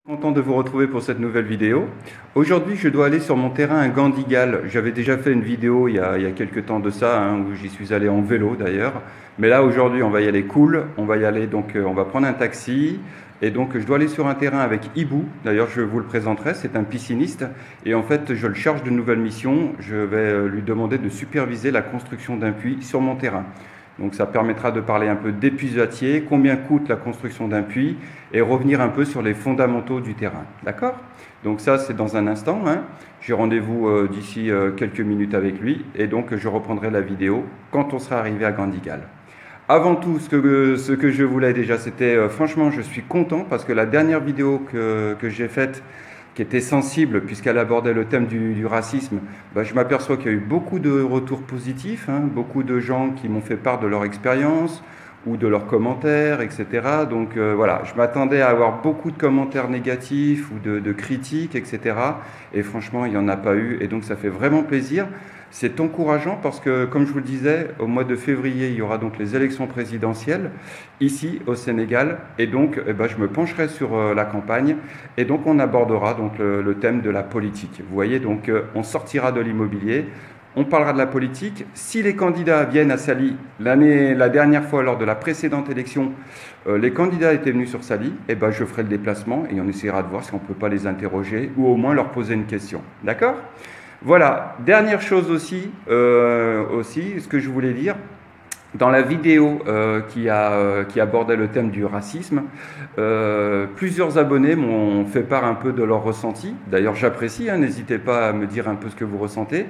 Content de vous retrouver pour cette nouvelle vidéo. Aujourd'hui, je dois aller sur mon terrain à Gandigal. J'avais déjà fait une vidéo il y a quelques temps de ça, où j'y suis allé en vélo d'ailleurs. Mais là, aujourd'hui, on va y aller cool. On va y aller, donc on va prendre un taxi. Et donc, je dois aller sur un terrain avec Ibou. D'ailleurs, je vous le présenterai. C'est un pisciniste. Et en fait, je le charge de nouvelles missions. Je vais lui demander de superviser la construction d'un puits sur mon terrain. Donc ça permettra de parler un peu d'épuisatier, combien coûte la construction d'un puits et revenir un peu sur les fondamentaux du terrain. D'accord? Donc ça, c'est dans un instant. J'ai rendez-vous d'ici quelques minutes avec lui et donc je reprendrai la vidéo quand on sera arrivé à Gandigal. Avant tout, ce que je voulais déjà, c'était franchement, je suis content parce que la dernière vidéo que j'ai faite, qui était sensible puisqu'elle abordait le thème du racisme, je m'aperçois qu'il y a eu beaucoup de retours positifs, beaucoup de gens qui m'ont fait part de leur expérience ou de leurs commentaires, etc. Donc voilà, je m'attendais à avoir beaucoup de commentaires négatifs ou de critiques, etc. Et franchement, il n'y en a pas eu. Et donc ça fait vraiment plaisir. C'est encourageant parce que, comme je vous le disais, au mois de février, il y aura donc les élections présidentielles ici au Sénégal. Et donc, je me pencherai sur la campagne et donc on abordera donc le thème de la politique. Vous voyez, donc on sortira de l'immobilier, on parlera de la politique. Si les candidats viennent à Saly, la dernière fois lors de la précédente élection, les candidats étaient venus sur Saly, je ferai le déplacement et on essaiera de voir si on ne peut pas les interroger ou au moins leur poser une question. D'accord ? Voilà, dernière chose aussi, ce que je voulais dire, dans la vidéo qui abordait le thème du racisme, plusieurs abonnés m'ont fait part un peu de leur ressenti. D'ailleurs, j'apprécie, n'hésitez pas à me dire un peu ce que vous ressentez.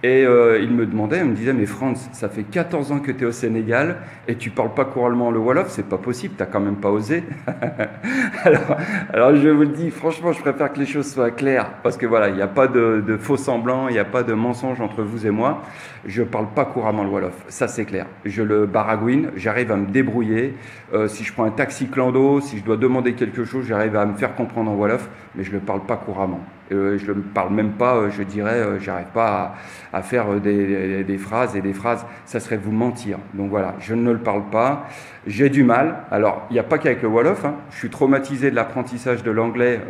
Et ils me me disaient, mais Franz, ça fait 14 ans que tu es au Sénégal et tu parles pas couramment le Wolof, c'est pas possible, t'as quand même pas osé. alors je vous le dis, franchement, je préfère que les choses soient claires, parce que voilà, il n'y a pas de faux semblants, il n'y a pas de mensonge entre vous et moi. Je parle pas couramment le Wolof, ça c'est clair. Je le baragouine, j'arrive à me débrouiller. Si je prends un taxi clando, si je dois demander quelque chose, j'arrive à me faire comprendre en Wolof, mais je le parle pas couramment. Je ne le parle même pas, je dirais, j'arrive pas à faire des phrases et des phrases, ça serait vous mentir. Donc voilà, je ne le parle pas, j'ai du mal. Alors, il n'y a pas qu'avec le Wolof, je suis traumatisé de l'apprentissage de l'anglais,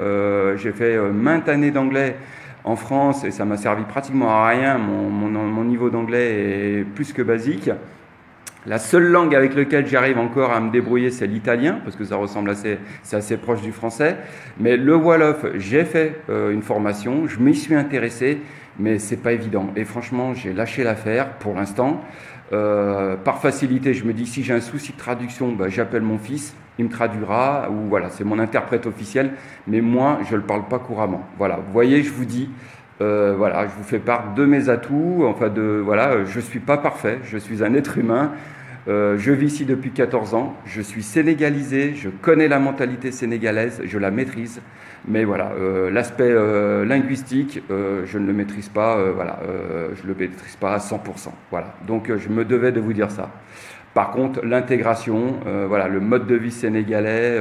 j'ai fait maintes années d'anglais en France et ça m'a servi pratiquement à rien, mon niveau d'anglais est plus que basique. La seule langue avec laquelle j'arrive encore à me débrouiller, c'est l'italien, parce que ça ressemble c'est assez proche du français. Mais le Wolof, j'ai fait une formation, je m'y suis intéressé, mais c'est pas évident. Et franchement, j'ai lâché l'affaire pour l'instant. Par facilité, je me dis, si j'ai un souci de traduction, j'appelle mon fils, il me traduira, ou voilà, c'est mon interprète officiel, mais moi, je ne le parle pas couramment. Voilà, vous voyez, je vous dis... voilà, je vous fais part de mes atouts, je ne suis pas parfait, je suis un être humain, je vis ici depuis 14 ans, je suis sénégalisé, je connais la mentalité sénégalaise, je la maîtrise, mais voilà, l'aspect linguistique, je ne le maîtrise pas, je le maîtrise pas à 100%, voilà, donc je me devais de vous dire ça. Par contre, l'intégration, le mode de vie sénégalais,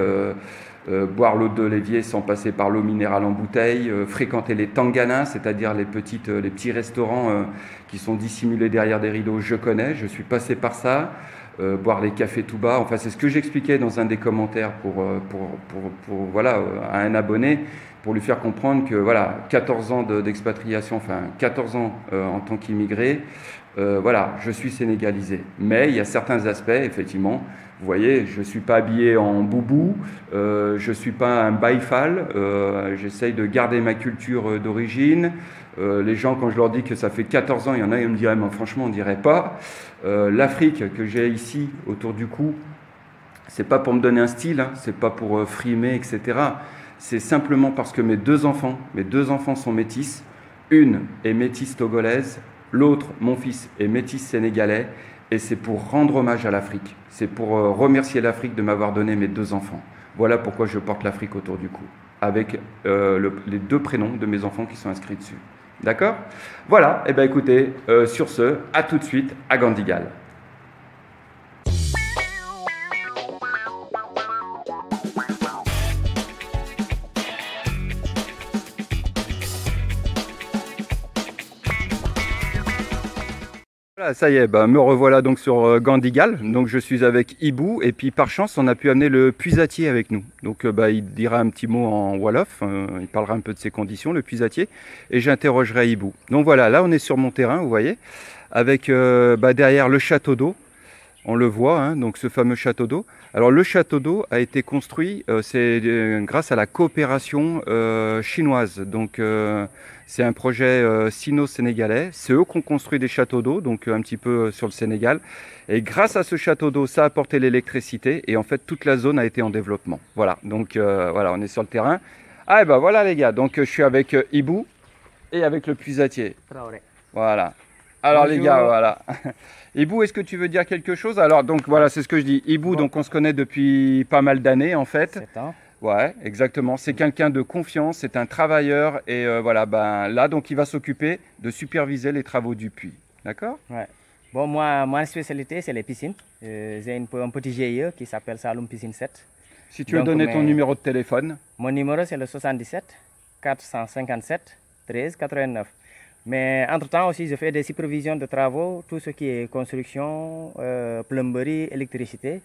boire l'eau de l'évier sans passer par l'eau minérale en bouteille, fréquenter les tanganas, c'est-à-dire les petits restaurants qui sont dissimulés derrière des rideaux, je connais, je suis passé par ça, boire les cafés tout bas, enfin c'est ce que j'expliquais dans un des commentaires à un abonné, pour lui faire comprendre que 14 ans d'expatriation, 14 ans en tant qu'immigré, je suis sénégalisé. Mais il y a certains aspects, effectivement, vous voyez, je ne suis pas habillé en boubou, je ne suis pas un baïfal, j'essaye de garder ma culture d'origine. Les gens, quand je leur dis que ça fait 14 ans, il y en a, ils me diraient, mais franchement, on ne dirait pas. L'Afrique que j'ai ici, autour du cou, c'est pas pour me donner un style, c'est pas pour frimer, etc. C'est simplement parce que mes deux enfants sont métis. Une est métisse togolaise, l'autre, mon fils, est métis sénégalais. Et c'est pour rendre hommage à l'Afrique. C'est pour remercier l'Afrique de m'avoir donné mes deux enfants. Voilà pourquoi je porte l'Afrique autour du cou, avec les deux prénoms de mes enfants qui sont inscrits dessus. D'accord ? Voilà, écoutez, sur ce, à tout de suite à Gandigal. Voilà, ça y est, me revoilà donc sur Gandigal. Donc je suis avec Ibou et puis par chance on a pu amener le puisatier avec nous. Donc il dira un petit mot en Wolof, il parlera un peu de ses conditions, le puisatier, et j'interrogerai Ibou. Donc voilà, là on est sur mon terrain, vous voyez, avec derrière le château d'eau. On le voit, hein, donc ce fameux château d'eau. Alors le château d'eau a été construit, c'est grâce à la coopération chinoise. Donc c'est un projet sino-sénégalais. C'est eux qui ont construit des châteaux d'eau, donc un petit peu sur le Sénégal. Et grâce à ce château d'eau, ça a apporté l'électricité. Et en fait, toute la zone a été en développement. Voilà, donc voilà, on est sur le terrain. Ah et ben voilà les gars, donc je suis avec Ibou et avec le puisatier. Voilà. Alors bonjour. Les gars, voilà. Ibou, est-ce que tu veux dire quelque chose? Alors donc voilà, c'est ce que je dis. Ibou, donc on se connaît depuis pas mal d'années en fait. 7 ans. Ouais, exactement. C'est quelqu'un de confiance, c'est un travailleur et voilà, là donc il va s'occuper de superviser les travaux du puits. D'accord? Ouais. Bon, moi, ma spécialité c'est les piscines. J'ai un petit GIE qui s'appelle Saloum Piscine 7. Si tu veux donner ton numéro de téléphone. Mon numéro c'est le 77 457 13 89. Mais entre-temps aussi, je fais des supervisions de travaux, tout ce qui est construction, plomberie, électricité,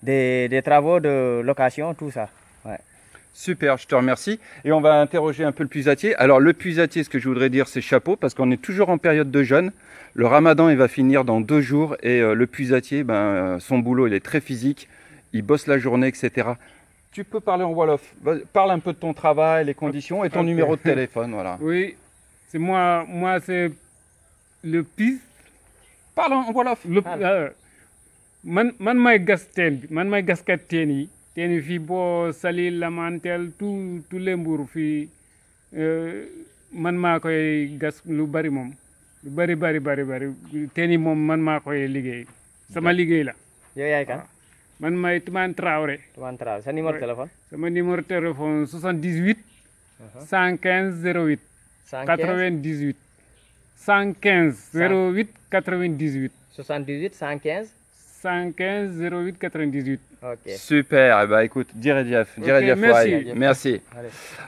des travaux de location, tout ça. Ouais. Super, je te remercie. Et on va interroger un peu le puisatier. Alors le puisatier, ce que je voudrais dire, c'est chapeau, parce qu'on est toujours en période de jeûne. Le ramadan, il va finir dans 2 jours. Et le puisatier, son boulot, il est très physique. Il bosse la journée, etc. Tu peux parler en Wolof. Parle un peu de ton travail, les conditions et ton numéro de téléphone. Voilà. Oui. C'est moi c'est le pis. Parle en Wolof. Man may gas teen bi man may gaskat teen yi fii boo Sali Lamantel tous les mbuur fii man maa koy gas lu bari moom lu bari teen yi moom man maa koy liggéey sama liggéey la. yow yaay kan? man may Toumane Traoré. Toumane Traoré. Sa numéro de téléphone? sama numéro de téléphone 78 115 08 98 115 08 98 78 115 115 08 98. Ok. Super, écoute, Dirediaf, merci. Merci.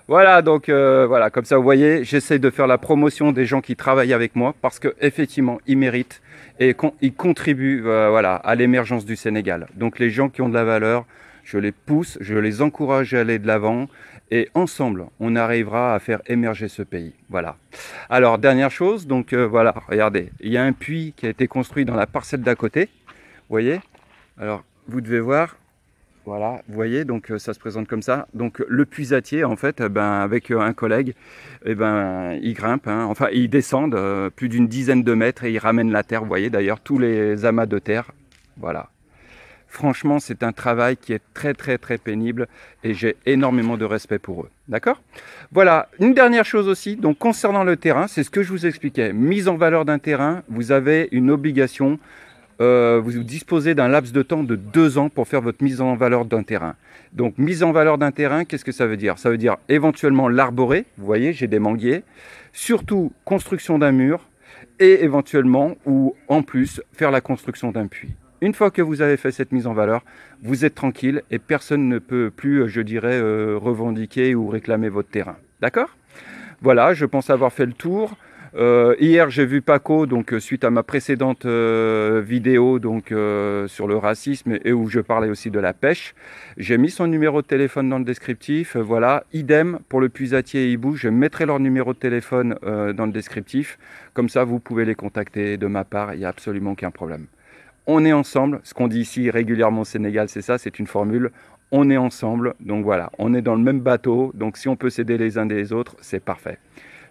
Voilà, donc voilà, comme ça vous voyez, j'essaie de faire la promotion des gens qui travaillent avec moi parce qu'effectivement, ils méritent et ils contribuent voilà, à l'émergence du Sénégal. Donc les gens qui ont de la valeur, je les pousse, je les encourage à aller de l'avant et ensemble, on arrivera à faire émerger ce pays. Voilà. Alors, dernière chose, donc voilà, regardez, il y a un puits qui a été construit dans la parcelle d'à côté. Vous voyez? Alors, vous devez voir, voilà, vous voyez, donc ça se présente comme ça. Donc, le puisatier, en fait, avec un collègue, il grimpe, hein, enfin, il descend plus d'une dizaine de mètres et il ramène la terre. Vous voyez d'ailleurs tous les amas de terre. Voilà. Franchement, c'est un travail qui est très pénible et j'ai énormément de respect pour eux. D'accord? Voilà, une dernière chose aussi, donc concernant le terrain, c'est ce que je vous expliquais. Mise en valeur d'un terrain, vous avez une obligation, vous disposez d'un laps de temps de 2 ans pour faire votre mise en valeur d'un terrain. Donc, mise en valeur d'un terrain, qu'est-ce que ça veut dire? Ça veut dire éventuellement l'arborer, vous voyez, j'ai des manguiers, surtout construction d'un mur et éventuellement, ou en plus, faire la construction d'un puits. Une fois que vous avez fait cette mise en valeur, vous êtes tranquille et personne ne peut plus, je dirais, revendiquer ou réclamer votre terrain. D'accord? Voilà, je pense avoir fait le tour. Hier, j'ai vu Paco, donc suite à ma précédente vidéo donc, sur le racisme et où je parlais aussi de la pêche. J'ai mis son numéro de téléphone dans le descriptif. Voilà, idem pour le puisatier et Ibou. Je mettrai leur numéro de téléphone dans le descriptif. Comme ça, vous pouvez les contacter de ma part. Il n'y a absolument aucun problème. On est ensemble, ce qu'on dit ici régulièrement au Sénégal, c'est ça, c'est une formule. On est ensemble, donc voilà, on est dans le même bateau, donc si on peut s'aider les uns des autres, c'est parfait.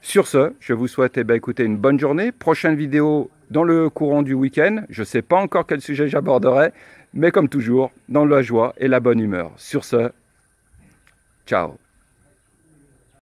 Sur ce, je vous souhaite écoutez, une bonne journée. Prochaine vidéo dans le courant du week-end. Je ne sais pas encore quel sujet j'aborderai, mais comme toujours, dans la joie et la bonne humeur. Sur ce, ciao.